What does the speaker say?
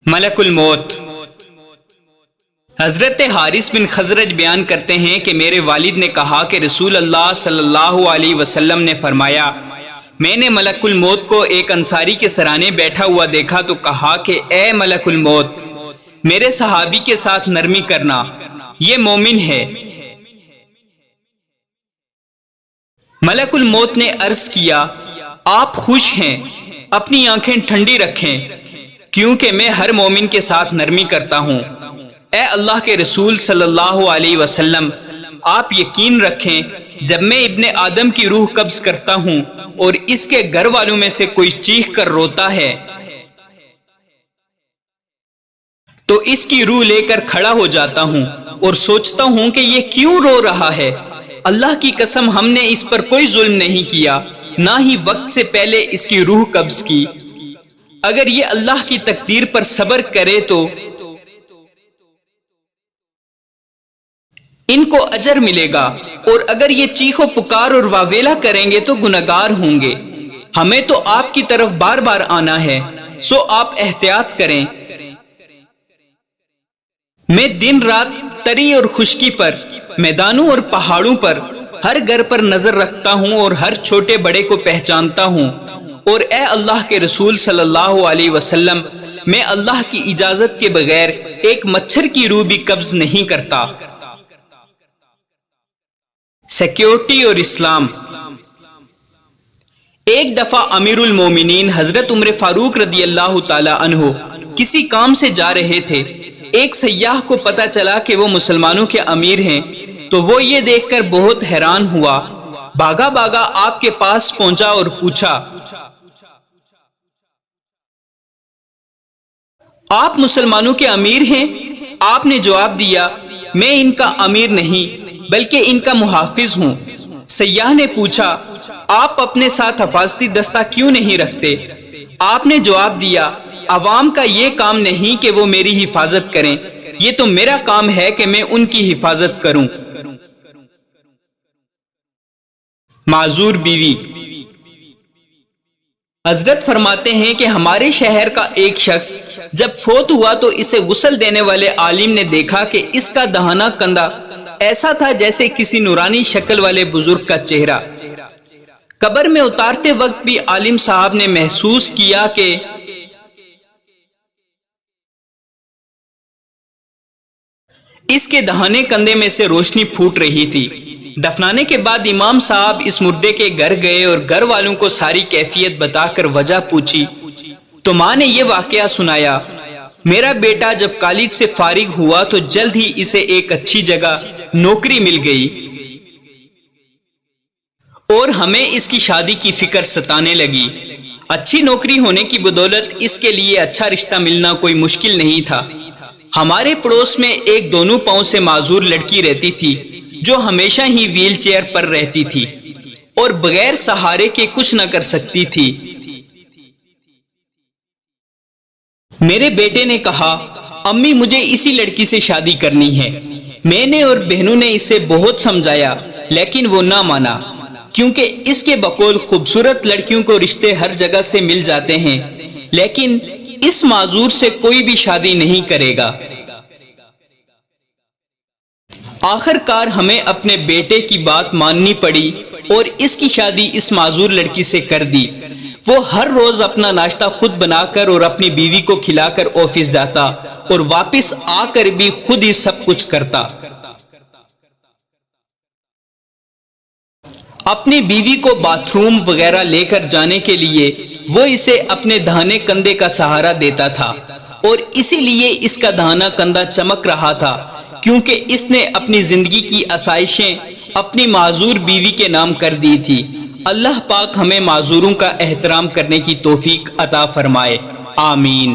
ملک الموت۔ حضرت حارث بن خزرج بیان کرتے ہیں کہ میرے والد نے کہا کہ رسول اللہ صلی اللہ علیہ وسلم نے فرمایا، میں نے ملک الموت کو ایک انصاری کے سرانے بیٹھا ہوا دیکھا تو کہا کہ اے ملک الموت، میرے صحابی کے ساتھ نرمی کرنا، یہ مومن ہے۔ ملک الموت نے عرض کیا، آپ خوش ہیں، اپنی آنکھیں ٹھنڈی رکھیں، کیونکہ میں ہر مومن کے ساتھ نرمی کرتا ہوں۔ اے اللہ کے رسول صلی اللہ علیہ وسلم، آپ یقین رکھیں جب میں ابن آدم کی روح قبض کرتا ہوں اور اس کے گھر والوں میں سے کوئی چیخ کر روتا ہے تو اس کی روح لے کر کھڑا ہو جاتا ہوں اور سوچتا ہوں کہ یہ کیوں رو رہا ہے۔ اللہ کی قسم ہم نے اس پر کوئی ظلم نہیں کیا، نہ ہی وقت سے پہلے اس کی روح قبض کی۔ اگر یہ اللہ کی تقدیر پر صبر کرے تو ان کو اجر ملے گا، اور اگر یہ چیخ و پکار اور واویلا کریں گے تو گنہگار ہوں گے۔ ہمیں تو آپ کی طرف بار بار آنا ہے، سو آپ احتیاط کریں۔ میں دن رات تری اور خشکی پر، میدانوں اور پہاڑوں پر، ہر گھر پر نظر رکھتا ہوں اور ہر چھوٹے بڑے کو پہچانتا ہوں، اور اے اللہ کے رسول صلی اللہ علیہ وسلم، میں اللہ کی اجازت کے بغیر ایک مچھر کی روح بھی قبض نہیں کرتا۔ سیکیورٹی اور اسلام۔ ایک دفعہ امیر المومنین حضرت عمر فاروق رضی اللہ تعالی عنہ کسی کام سے جا رہے تھے۔ ایک سیاح کو پتا چلا کہ وہ مسلمانوں کے امیر ہیں تو وہ یہ دیکھ کر بہت حیران ہوا، بھاگا بھاگا آپ کے پاس پہنچا اور پوچھا، آپ مسلمانوں کے امیر ہیں؟ آپ نے جواب دیا، میں ان کا امیر نہیں بلکہ ان کا محافظ ہوں۔ سیاح نے پوچھا، آپ اپنے ساتھ حفاظتی دستہ کیوں نہیں رکھتے؟ آپ نے جواب دیا، عوام کا یہ کام نہیں کہ وہ میری حفاظت کریں، یہ تو میرا کام ہے کہ میں ان کی حفاظت کروں۔ معذور بیوی۔ حضرت فرماتے ہیں کہ ہمارے شہر کا ایک شخص جب فوت ہوا تو اسے غسل دینے والے عالم نے دیکھا کہ اس کا دہانہ کندھا ایسا تھا جیسے کسی نورانی شکل والے بزرگ کا چہرہ۔ قبر میں اتارتے وقت بھی عالم صاحب نے محسوس کیا کہ اس کے دہانے کندھے میں سے روشنی پھوٹ رہی تھی۔ دفنانے کے بعد امام صاحب اس مردے کے گھر گئے اور گھر والوں کو ساری کیفیت بتا کر وجہ پوچھی تو ماں نے یہ واقعہ سنایا، میرا بیٹا جب کالج سے فارغ ہوا تو جلد ہی اسے ایک اچھی جگہ نوکری مل گئی اور ہمیں اس کی شادی کی فکر ستانے لگی۔ اچھی نوکری ہونے کی بدولت اس کے لیے اچھا رشتہ ملنا کوئی مشکل نہیں تھا۔ ہمارے پڑوس میں ایک دونوں پاؤں سے معذور لڑکی رہتی تھی جو ہمیشہ ہی ویل چیئر پر رہتی تھی اور بغیر سہارے کے کچھ نہ کر سکتی تھی۔ میرے بیٹے نے کہا، امی مجھے اسی لڑکی سے شادی کرنی ہے۔ میں نے اور بہنوں نے اسے بہت سمجھایا لیکن وہ نہ مانا، کیونکہ اس کے بقول خوبصورت لڑکیوں کو رشتے ہر جگہ سے مل جاتے ہیں، لیکن اس معذور سے کوئی بھی شادی نہیں کرے گا۔ آخر کار ہمیں اپنے بیٹے کی بات ماننی پڑی اور اس کی شادی اس معذور لڑکی سے کر دی۔ وہ ہر روز اپنا ناشتہ خود بنا کر اور اپنی بیوی کو کھلا کر آفس جاتا اور واپس آ کر بھی خود ہی سب کچھ کرتا۔ اپنی بیوی کو باتھ روم وغیرہ لے کر جانے کے لیے وہ اسے اپنے دہانے کندھے کا سہارا دیتا تھا، اور اسی لیے اس کا دہانا کندھا چمک رہا تھا، کیونکہ اس نے اپنی زندگی کی آسائشیں اپنی معذور بیوی کے نام کر دی تھی۔ اللہ پاک ہمیں معذوروں کا احترام کرنے کی توفیق عطا فرمائے، آمین۔